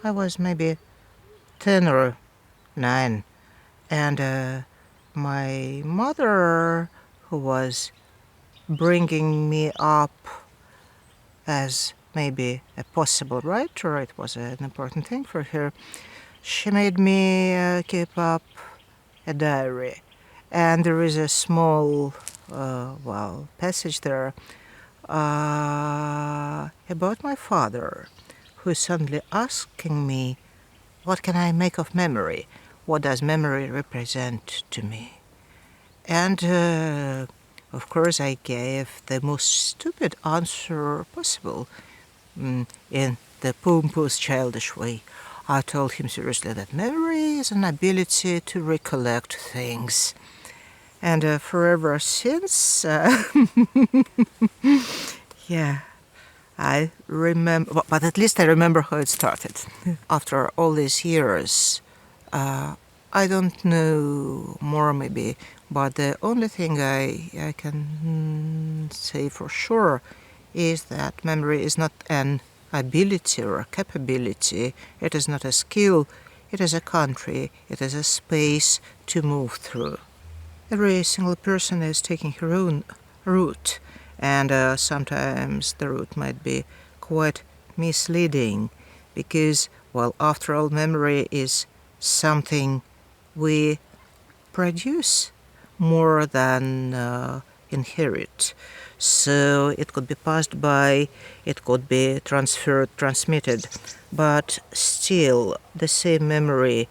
I was maybe 10 or 9, and my mother, who was bringing me up as maybe a possible writer, it was an important thing for her, she made me keep up a diary. And there is a small, passage there about my father, who is suddenly asking me, what can I make of memory? What does memory represent to me? And of course I gave the most stupid answer possible, in the pompous, childish way. I told him seriously that memory is an ability to recollect things. And forever since, yeah, I remember, but at least I remember how it started. After all these years, I don't know more maybe, but the only thing I can say for sure is that memory is not an ability or a capability, it is not a skill, it is a country, it is a space to move through. Every single person is taking her own route, and sometimes the route might be quite misleading, because, well, after all, memory is something we produce more than inherit. So it could be passed by, it could be transferred, transmitted, but still the same memory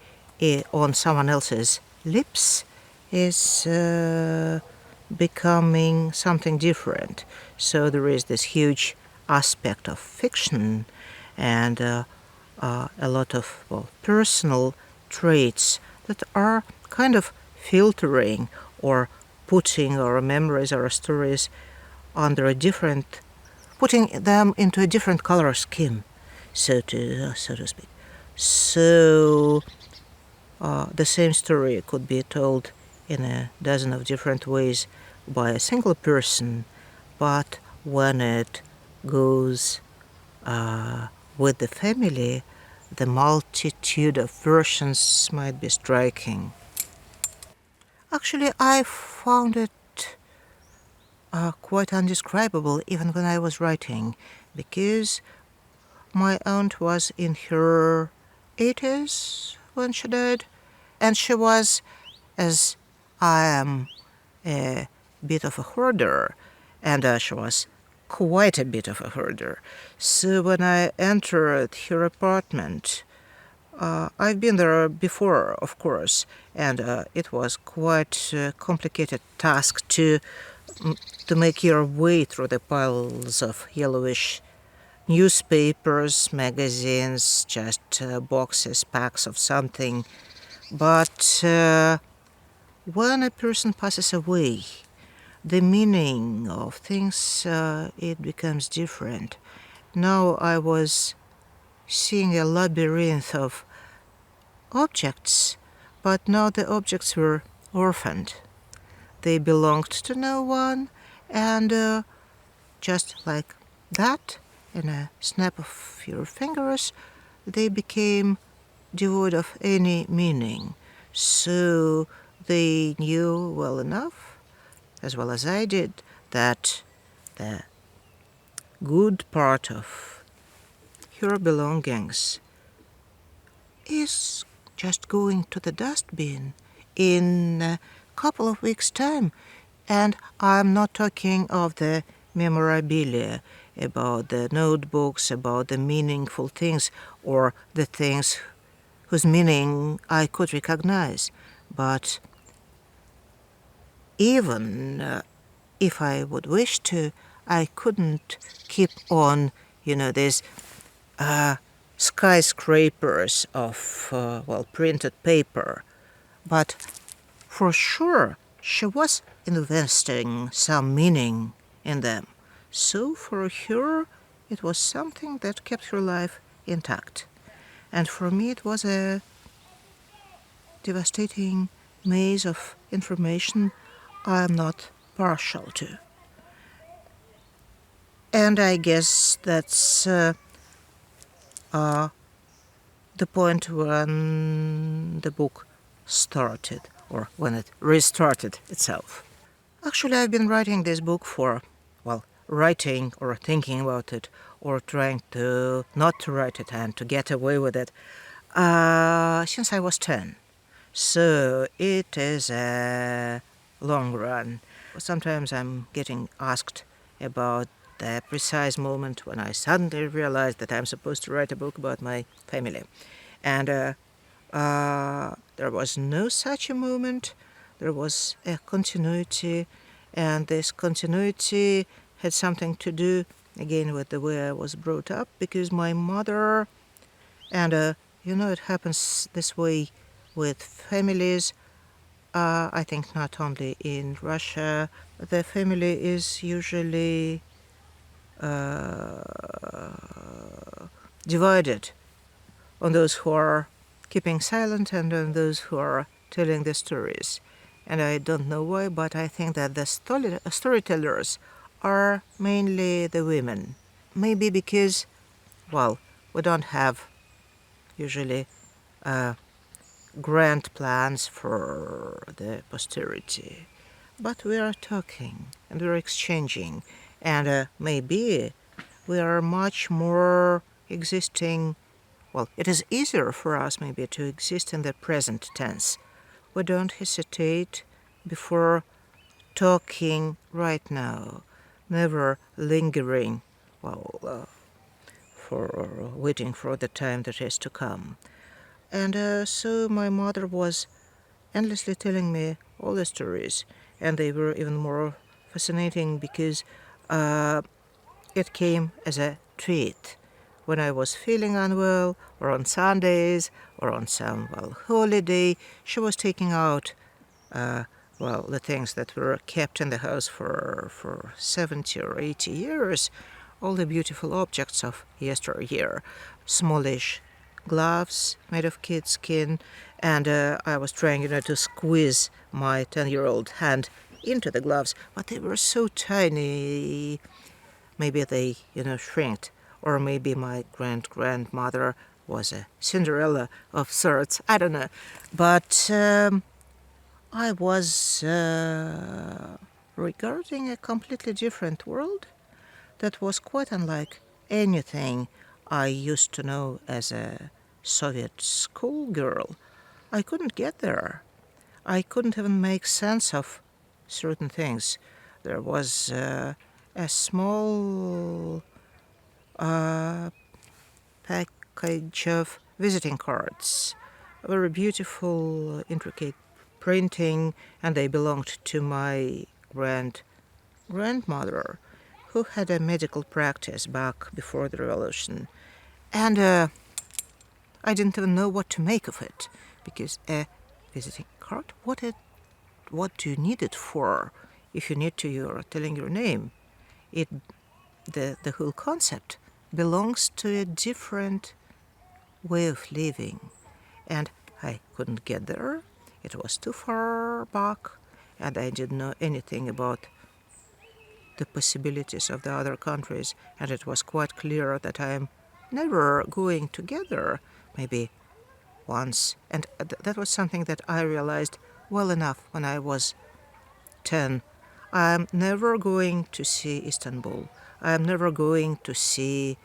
on someone else's lips is becoming something different. So there is this huge aspect of fiction and a lot of personal traits that are kind of filtering or putting our memories, our stories under a different, putting them into a different color scheme, so to speak. So the same story could be told in a dozen of different ways by a single person, but when it goes with the family, the multitude of versions might be striking. Actually, I found it quite undescribable even when I was writing, because my aunt was in her 80s when she died, and she was, as I am, a bit of a hoarder, and she was quite a bit of a hoarder. So when I entered her apartment, I've been there before, of course, and it was quite a complicated task to make your way through the piles of yellowish newspapers, magazines, just boxes, packs of something. But when a person passes away, the meaning of things, it becomes different. Now I was seeing a labyrinth of objects, but now the objects were orphaned. They belonged to no one, and just like that, in a snap of your fingers, they became devoid of any meaning. So they knew well enough, as well as I did, that the good part of your belongings is just going to the dustbin in a couple of weeks' time. And I'm not talking of the memorabilia, about the notebooks, about the meaningful things, or the things whose meaning I could recognize. But even if I would wish to, I couldn't keep on, these skyscrapers of, printed paper. But for sure, she was investing some meaning in them. So for her, it was something that kept her life intact. And for me, it was a devastating maze of information I am not partial to. And I guess that's the point when the book started, or when it restarted itself. Actually, I've been writing this book for, writing or thinking about it, or trying to not to write it and to get away with it, since I was 10. So it is a long run. Sometimes I'm getting asked about the precise moment when I suddenly realized that I'm supposed to write a book about my family. And there was no such a moment. There was a continuity, and this continuity had something to do, again, with the way I was brought up, because my mother, and it happens this way with families. I think not only in Russia, the family is usually divided on those who are keeping silent and on those who are telling the stories. And I don't know why, but I think that the storytellers are mainly the women. Maybe because, we don't have usually grand plans for the posterity. But we are talking and we're exchanging, and maybe we are much more existing. It is easier for us maybe to exist in the present tense. We don't hesitate before talking right now, never lingering, for waiting for the time that is to come. And so my mother was endlessly telling me all the stories, and they were even more fascinating because it came as a treat when I was feeling unwell, or on Sundays, or on some holiday. She was taking out the things that were kept in the house for 70 or 80 years, all the beautiful objects of yesteryear, smallish gloves made of kid skin, and I was trying, to squeeze my 10-year-old hand into the gloves, but they were so tiny. Maybe they, shrinked, or maybe my grandmother was a Cinderella of sorts. I don't know, but I was regarding a completely different world that was quite unlike anything I used to know as a Soviet schoolgirl. I couldn't get there. I couldn't even make sense of certain things. There was a small package of visiting cards, very beautiful, intricate printing, and they belonged to my grandmother, who had a medical practice back before the revolution. And I didn't even know what to make of it, because a visiting card, what do you need it for? If you need to, you're telling your name. The whole concept belongs to a different way of living, and I couldn't get there. It was too far back, and I didn't know anything about the possibilities of the other countries, and it was quite clear that I'm never going to get there, maybe once. And that was something that I realized well enough when I was 10. I'm never going to see Istanbul. I'm never going to see,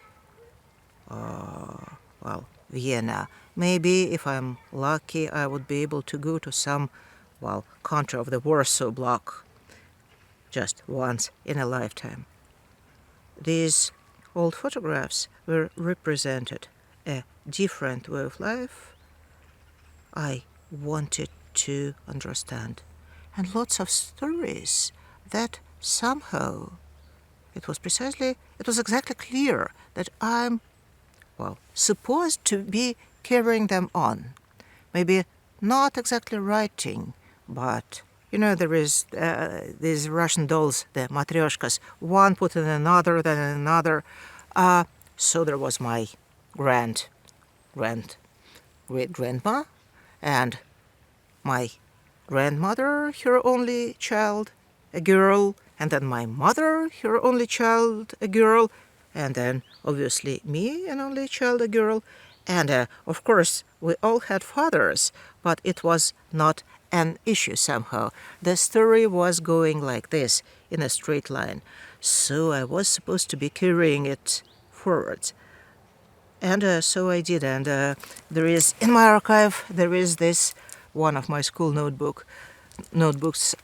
Vienna. Maybe if I'm lucky, I would be able to go to some, country of the Warsaw Bloc just once in a lifetime. These old photographs were represented a different way of life I wanted to understand, and lots of stories that somehow it was exactly clear that I'm, supposed to be carrying them on. Maybe not exactly writing, but, there is these Russian dolls, the matryoshkas, one put in another, then in another. So there was my great-grandma, and my grandmother, her only child, a girl, and then my mother, her only child, a girl, and then obviously me, an only child, a girl, And of course, we all had fathers, but it was not an issue somehow. The story was going like this, in a straight line. So I was supposed to be carrying it forward. And so I did. And there is, in my archive, there is this one of my school notebooks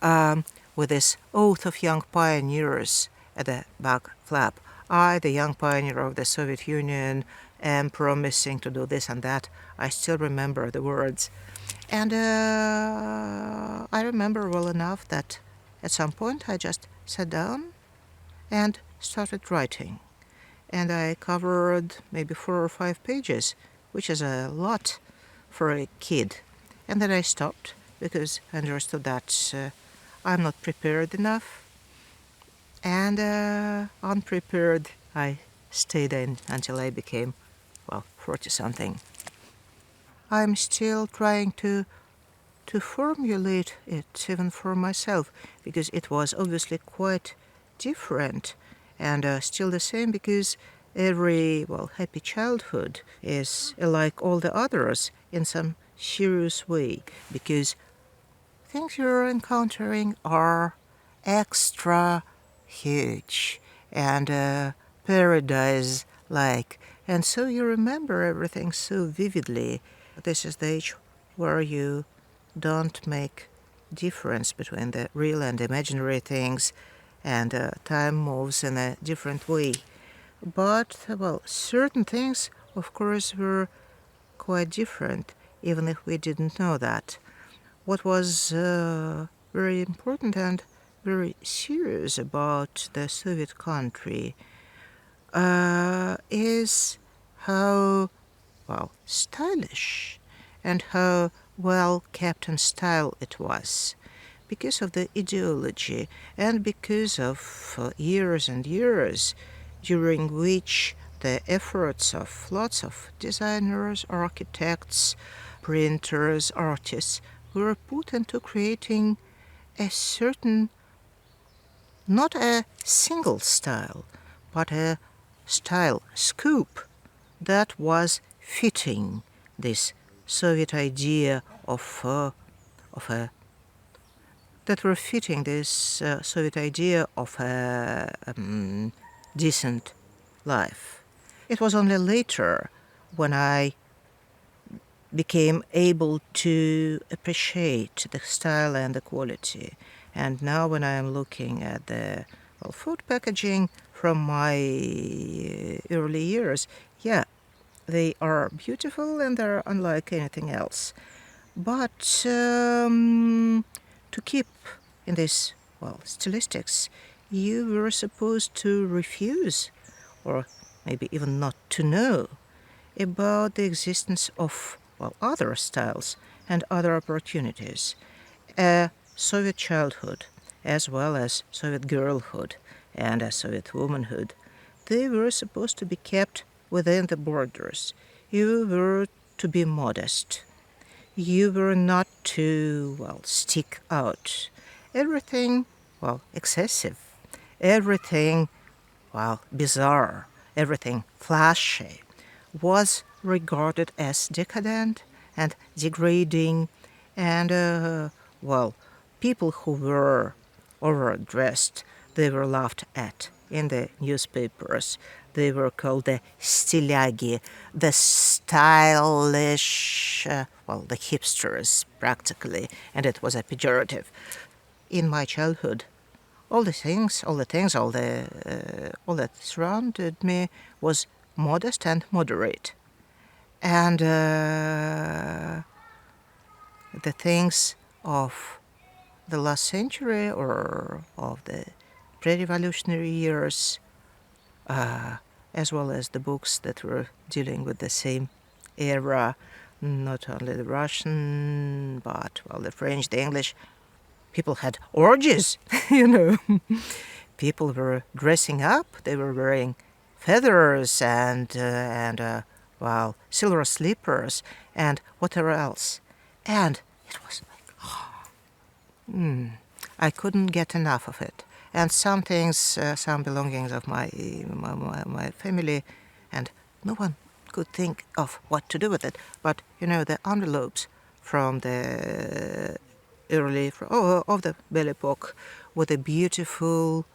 with this oath of young pioneers at the back flap. I, the young pioneer of the Soviet Union, am promising to do this and that. I still remember the words. And I remember well enough that at some point I just sat down and started writing. And I covered maybe 4 or 5 pages, which is a lot for a kid. And then I stopped because I understood that I'm not prepared enough. And unprepared, I stayed in until I became, 40-something. I'm still trying to formulate it even for myself, because it was obviously quite different and still the same, because every, happy childhood is like all the others in some serious way, because things you're encountering are extra huge and paradise-like, and so you remember everything so vividly. This is the age where you don't make difference between the real and imaginary things, and time moves in a different way. But, certain things, of course, were quite different, even if we didn't know that. What was very important and very serious about the Soviet country is how, stylish and how well kept in style it was, because of the ideology and because of years and years during which the efforts of lots of designers, architects, printers, artists were put into creating a certain, not a single style, but a style scoop that was fitting this Soviet idea of a that were fitting this Soviet idea of a decent life. It was only later when I became able to appreciate the style and the quality. And now when I am looking at the food packaging from my early years, they are beautiful and they're unlike anything else. But to keep in this, stylistics, you were supposed to refuse, or maybe even not to know, about the existence of, other styles and other opportunities. A Soviet childhood, as well as Soviet girlhood and a Soviet womanhood, they were supposed to be kept within the borders. You were to be modest. You were not to, stick out. Everything, excessive. Everything, bizarre. Everything flashy was regarded as decadent and degrading, and, people who were overdressed, they were laughed at in the newspapers. They were called the styliagi, the stylish, the hipsters, practically, and it was a pejorative. In my childhood, all that surrounded me was modest and moderate. And the things of the last century or of the pre-revolutionary years, as well as the books that were dealing with the same era, not only the Russian, but, the French, the English. People had orgies, People were dressing up. They were wearing feathers and silver slippers and whatever else. And it was like, I couldn't get enough of it. And some things, some belongings of my family, and no one could think of what to do with it. But, the envelopes from the of the Belle Epoque with a beautiful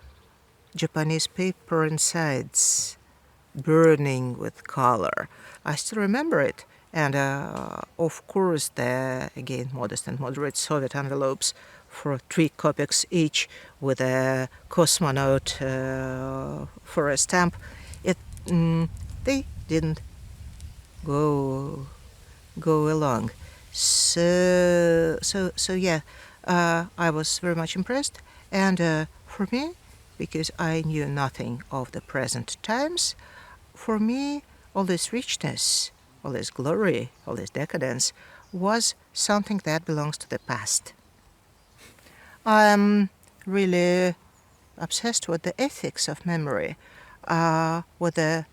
Japanese paper insides, burning with color. I still remember it. And of course, the, again, modest and moderate Soviet envelopes for 3 kopecks each with a cosmonaut for a stamp. They didn't go along. So yeah, I was very much impressed. And for me, because I knew nothing of the present times, for me, all this richness, all this glory, all this decadence was something that belongs to the past. I'm really obsessed with the ethics of memory, with the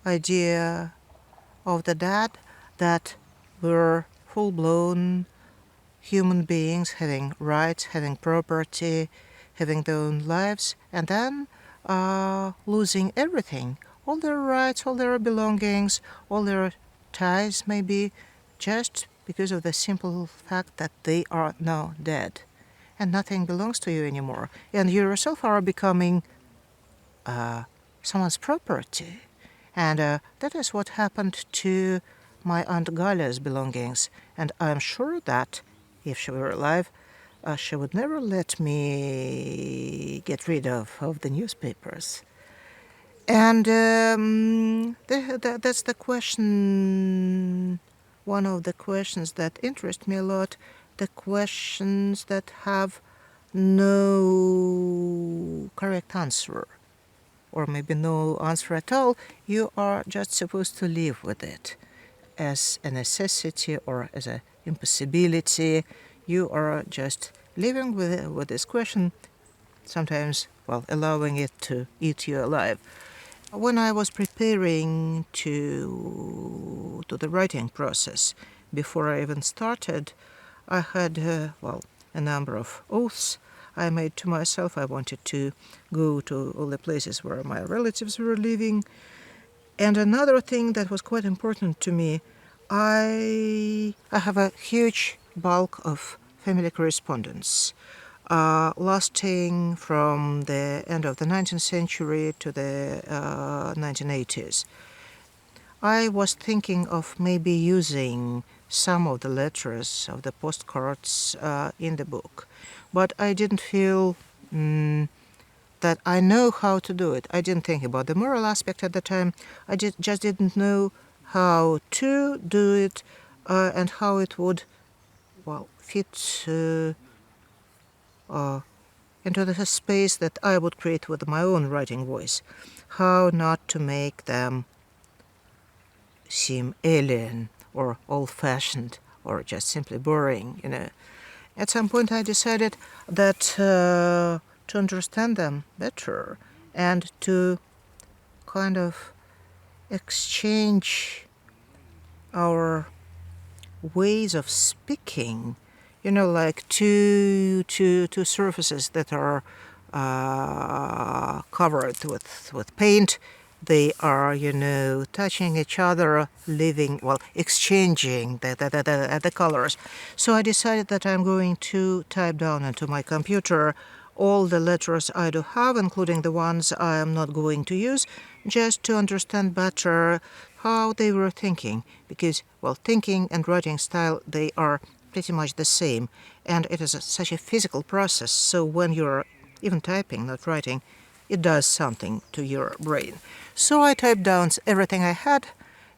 idea of the dead that were full-blown human beings having rights, having property, having their own lives, and then losing everything, all their rights, all their belongings, all their ties maybe, just because of the simple fact that they are now dead and nothing belongs to you anymore, and you yourself are becoming someone's property. And that is what happened to my Aunt Galia's belongings, and I'm sure that if she were alive, she would never let me get rid of the newspapers. And that's the question, one of the questions that interest me a lot, the questions that have no correct answer, or maybe no answer at all. You are just supposed to live with it as a necessity or as an impossibility. You are just living with this question, sometimes, allowing it to eat you alive. When I was preparing to the writing process, before I even started, I had, a number of oaths I made to myself. I wanted to go to all the places where my relatives were living. And another thing that was quite important to me, I have a huge bulk of family correspondence, lasting from the end of the 19th century to the 1980s. I was thinking of maybe using some of the letters of the postcards in the book, but I didn't feel that I know how to do it. I didn't think about the moral aspect at the time. I just didn't know how to do it and how it would, fit into the space that I would create with my own writing voice. How not to make them seem alien or old-fashioned or just simply boring, At some point I decided that to understand them better and to kind of exchange our ways of speaking, like two surfaces that are covered with paint. They are, touching each other, exchanging the colors. So I decided that I'm going to type down into my computer all the letters I do have, including the ones I am not going to use, just to understand better how they were thinking. Because, thinking and writing style, they are pretty much the same. And it is such a physical process, so when you're even typing, not writing, it does something to your brain. So I typed down everything I had,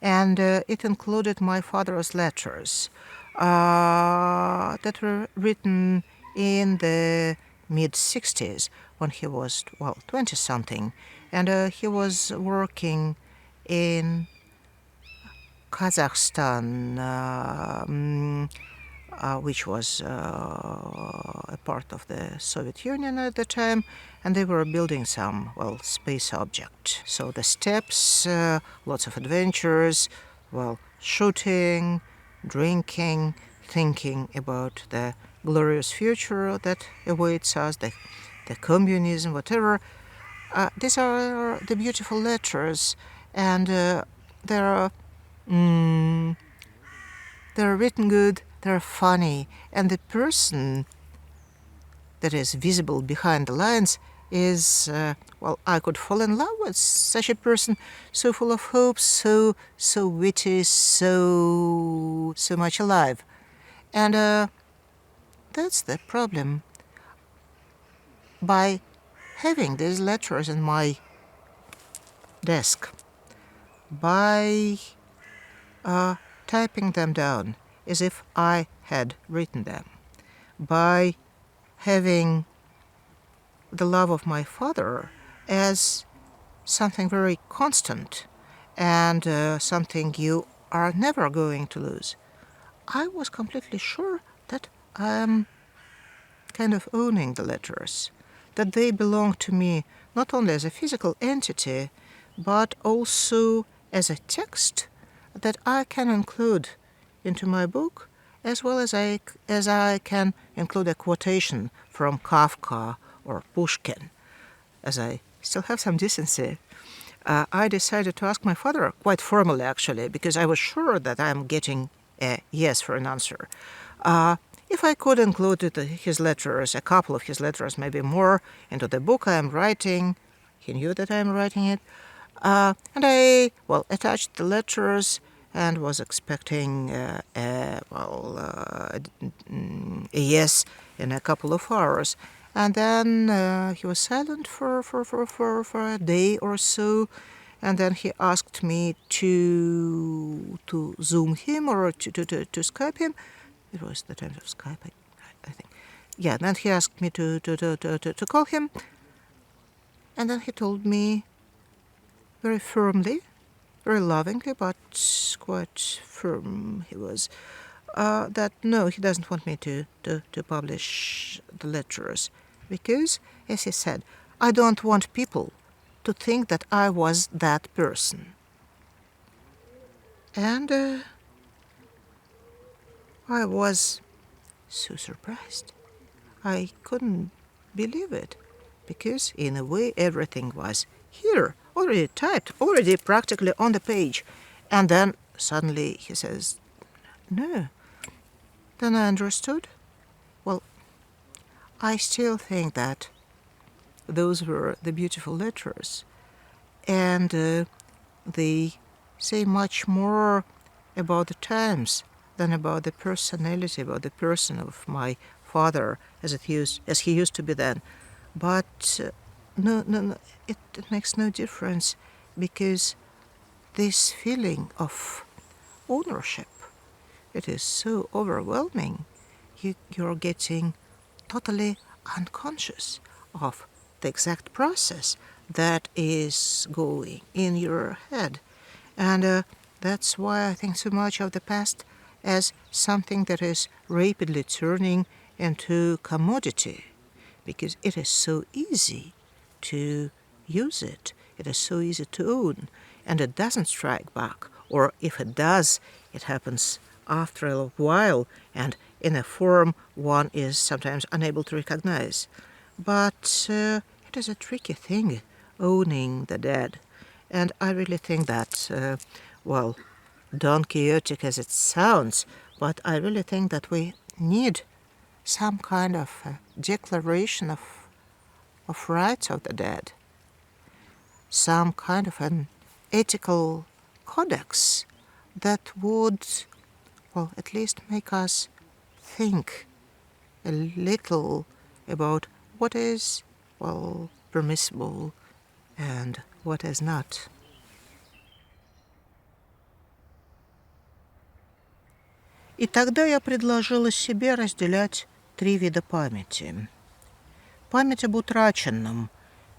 and it included my father's letters that were written in the mid-60s when he was, 20-something. And he was working in Kazakhstan, which was a part of the Soviet Union at the time, and they were building some, space object. So the steps, lots of adventures, shooting, drinking, thinking about the glorious future that awaits us, the communism, whatever. These are the beautiful letters, and there are they're written good, they're funny, and the person that is visible behind the lines is, I could fall in love with such a person, so full of hope, so witty, so much alive. And that's the problem. By having these letters in my desk, by typing them down as if I had written them, by having the love of my father as something very constant and something you are never going to lose, I was completely sure that I am kind of owning the letters, that they belong to me not only as a physical entity, but also as a text that I can include into my book, as well as I can include a quotation from Kafka or Pushkin. As I still have some decency, I decided to ask my father, quite formally actually, because I was sure that I'm getting a yes for an answer. If I could include his letters, a couple of his letters, maybe more, into the book I am writing. He knew that I am writing it. And I, attached the letters and was expecting a yes in a couple of hours. And then he was silent for a day or so. And then he asked me to Zoom him or to Skype him. It was the time of Skype, I think. Yeah, then he asked me to call him. And then he told me very firmly, very lovingly, but quite firm he was, that no, he doesn't want me to publish the letters. Because, as he said, I don't want people to think that I was that person. And I was so surprised. I couldn't believe it, because in a way everything was here, already typed, already practically on the page. And then suddenly he says, no. Then I understood. Well, I still think that those were the beautiful letters. And they say much more about the times than about the personality, about the person of my father as he used to be then. But no, it makes no difference, because this feeling of ownership, it is so overwhelming. You're getting totally unconscious of the exact process that is going in your head. And that's why I think so much of the past as something that is rapidly turning into commodity, because it is so easy to use it. It is so easy to own, and it doesn't strike back. Or if it does, it happens after a while and in a form one is sometimes unable to recognize. But it is a tricky thing, owning the dead. And I really think that, Don Quixotic as it sounds, but I really think that we need some kind of declaration of rights of the dead, some kind of an ethical codex that would, at least make us think a little about what is, permissible and what is not. И тогда я предложила себе разделять 3 вида памяти. Память об утраченном,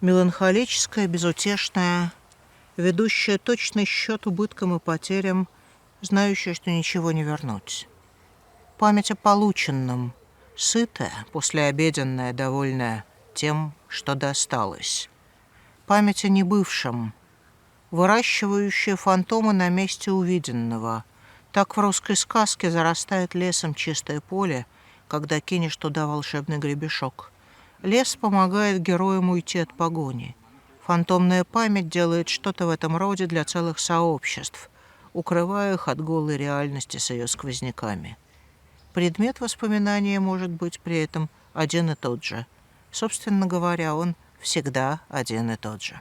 меланхолическая, безутешная, ведущая точный счет убыткам и потерям, знающая, что ничего не вернуть. Память о полученном, сытая, послеобеденная, довольная тем, что досталось. Память о небывшем, выращивающая фантомы на месте увиденного. Так в русской сказке зарастает лесом чистое поле, когда кинешь туда волшебный гребешок. Лес помогает героям уйти от погони. Фантомная память делает что-то в этом роде для целых сообществ. укрывая их от голой реальности с ее сквозняками. Предмет воспоминания может быть при этом один и тот же. Собственно говоря, он всегда один и тот же.